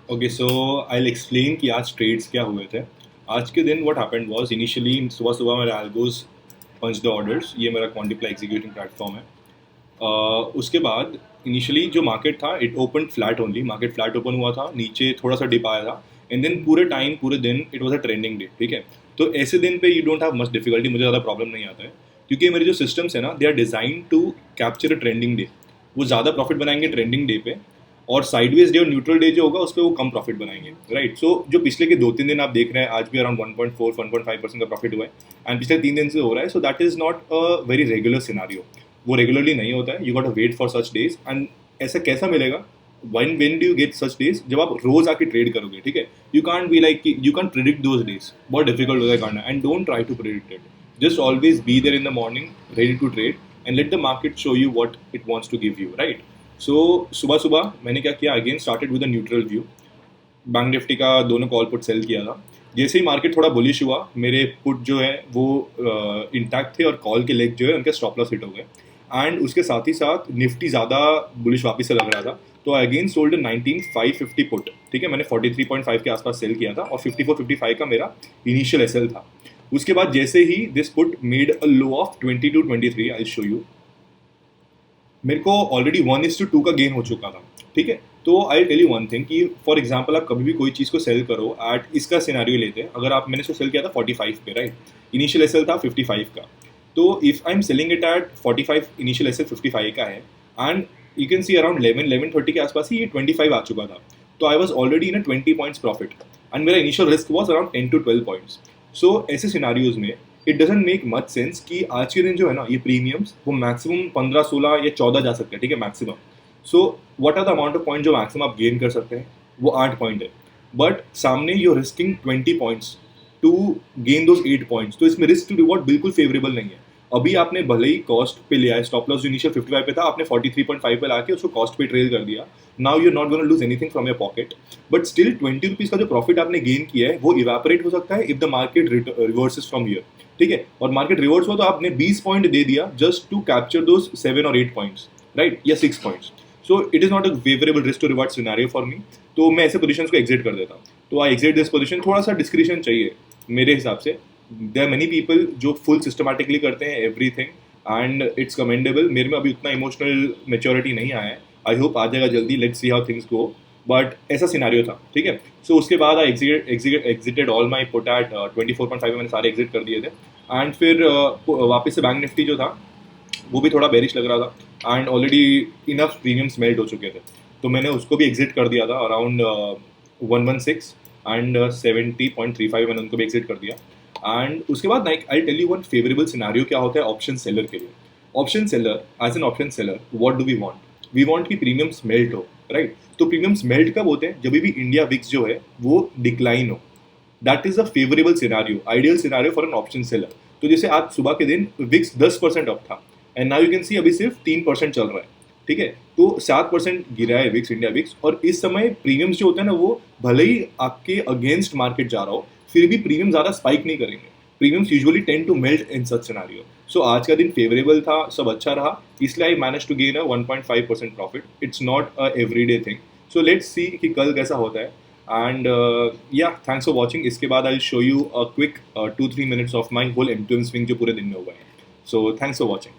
Okay, so I explain कि आज trades क्या हुए थे। आज के दिन व्हाट हैपेंड वाज इनिशियली सुबह सुबह मेरे एल्गोज पंच द ऑर्डर्स। ये मेरा क्वांटिप्लाई एग्जीक्यूटिंग प्लेटफॉर्म है। उसके बाद इनिशियली जो मार्केट था it open flat only, market flat open हुआ था, नीचे थोड़ा सा डिप आया था एंड देन पूरे दिन it was a trending day. ठीक है, तो ऐसे दिन पे you don't have much difficulty, मुझे ज़्यादा प्रॉब्लम नहीं आता है क्योंकि मेरे जो सिस्टम्स है ना they are design to capture a trending day. वो ज़्यादा प्रॉफिट बनाएंगे ट्रेंडिंग डे पे, और साइडवेज डे और न्यूट्रल डे जो होगा उस पर वो कम प्रॉफिट बनाएंगे। राइट, सो जो पिछले के 2-3 दिन आप देख रहे हैं, आज भी अराउंड 1.4-1.5% का प्रॉफिट हुआ है एंड पिछले 3 दिन से हो रहा है। So that is not a very regular scenario, वो रेगुलरली नहीं होता है। You got wait for such days. And ऐसा कैसा मिलेगा, when do you get such days, जब आप रोज आके ट्रेड करोगे। ठीक है, you can't be like, you can't predict those days, बहुत डिफिकल्ट होता है करना। And don't try to predict it, just always be there in the morning ready to trade and let the market show you what it wants to give you. Right, so सुबह सुबह मैंने क्या किया, again started with a neutral view. Bank Nifty का दोनों call put sell किया था। जैसे ही मार्केट थोड़ा बुलिश हुआ, मेरे पुट जो है वो इंटैक्ट थे और कॉल के लेग जो है उनके स्टॉप लॉस हिट हो गए। एंड उसके साथ ही साथ निफ्टी ज़्यादा बुलिश वापस से लग रहा था, तो अगेन सोल्ड 19550 पुट। ठीक है, मैंने 43.5 के आसपास सेल किया था और 5455 का मेरा इनिशियल एसएल था। उसके बाद जैसे ही this put made a low of 22-23, I show you, मेरे को ऑलरेडी 1:2 का गेन हो चुका था। ठीक है, तो I tell you one thing कि फॉर एग्जाम्पल आप कभी भी कोई चीज़ को सेल करो एट, इसका सिनारियो लेते हैं, अगर आप, मैंने इसको सेल किया था 45 पे। राइट, इनिशियल एसएल था 55 का, तो if I am selling it at 45, initial SL 55 का है and you can see around 11-11:30 के आसपास ही ये 25 आ चुका था, तो I was already in 20 points profit and मेरा initial risk was around 10-12 points. So ऐसे सिनारियोज में it doesn't make much sense कि आज के दिन जो है ना ये प्रीमियम्स वो मैक्सिमम 15-16 या 14 जा सकते हैं। ठीक है, maximum. So what are the amount of point जो मैक्सिमम आप गेन कर सकते हैं, वो 8 पॉइंट है, बट सामने you risking 20 points to gain those 8 points. तो इसमें रिस्क टू रिवॉर्ड बिल्कुल फेवरेबल नहीं है। अभी आपने भले ही कॉस्ट पे लिया है, स्टॉप लॉस जो इनिशियल 55 पे था आपने 43.5 पे लाके उसको कॉस्ट पे ट्रेल कर दिया। Now you are not gonna lose anything from your pocket, but still 20 rupees का जो प्रॉफिट आपने गेन किया है वो इवेपोरेट हो सकता है if the market reverses from here. ठीक है, और मार्केट रिवर्स हुआ तो आपने 20 पॉइंट दे दिया जस्ट टू कैप्चर दोज 7 और 8 पॉइंट्स। राइट, या 6 points. So it is not a favourable risk to reward scenario for me, तो मैं ऐसे पोजीशंस को एग्जिट कर देता। तो आई एग्जिट दिस पोजीशन, थोड़ा सा डिस्क्रिप्शन चाहिए मेरे हिसाब से। देर आर मेनी पीपल जो फुल सिस्टमैटिकली करते हैं एवरीथिंग एंड इट्स कमेंडेबल। मेरे में अभी उतना इमोशनल मेच्योरिटी नहीं आया है, आई होप आ जाएगा जल्दी, let's see how things go. But ऐसा सिनारियो था। ठीक है, सो उसके बाद I exited all my put at 24.5 में, मैंने सारे एग्जिट कर दिए थे। एंड फिर वापस से बैंक निफ्टी जो था वो भी थोड़ा बेरिश लग रहा था and already enough premiums melt हो चुके थे, तो मैंने उसको भी एग्जिट कर दिया था अराउंड 116 एंड 70.35 मैंने उनको भी एग्जिट कर दिया। एंड उसके बाद like I tell you one favourable scenario क्या होता है ऑप्शन सेलर के लिए। Option seller, as an option seller what do we want, we want कि प्रीमियम्स मेल्ट हो। राइट, तो प्रीमियम्स मेल्ट कब होते हैं, जब भी इंडिया विक्स जो है वो डिक्लाइन हो। That is a favourable scenario, ideal scenario for an option seller. तो जैसे आज सुबह के दिन विक्स 10% अप था एंड नाउ यू कैन सी अभी सिर्फ 3% चल रहा है। ठीक है, तो 7% गिरा है विक्स, इंडिया विक्स। और इस समय प्रीमियम्स जो होते हैं ना वो भले ही आपके अगेंस्ट मार्केट जा रहा हो, फिर भी प्रीमियम ज़्यादा स्पाइक नहीं करेंगे। Premiums usually tend to melt in such scenario. So आज का दिन फेवरेबल था, सब अच्छा रहा, इसलिए I manage to gain a 1.5% profit. It's not a everyday thing, so let's see कि कल कैसा होता है। एंड या थैंक्स फॉर वॉचिंग। इसके बाद I show you a quick 2-3 minutes of my whole M swing जो पूरे दिन में हुआ है। So thanks for watching.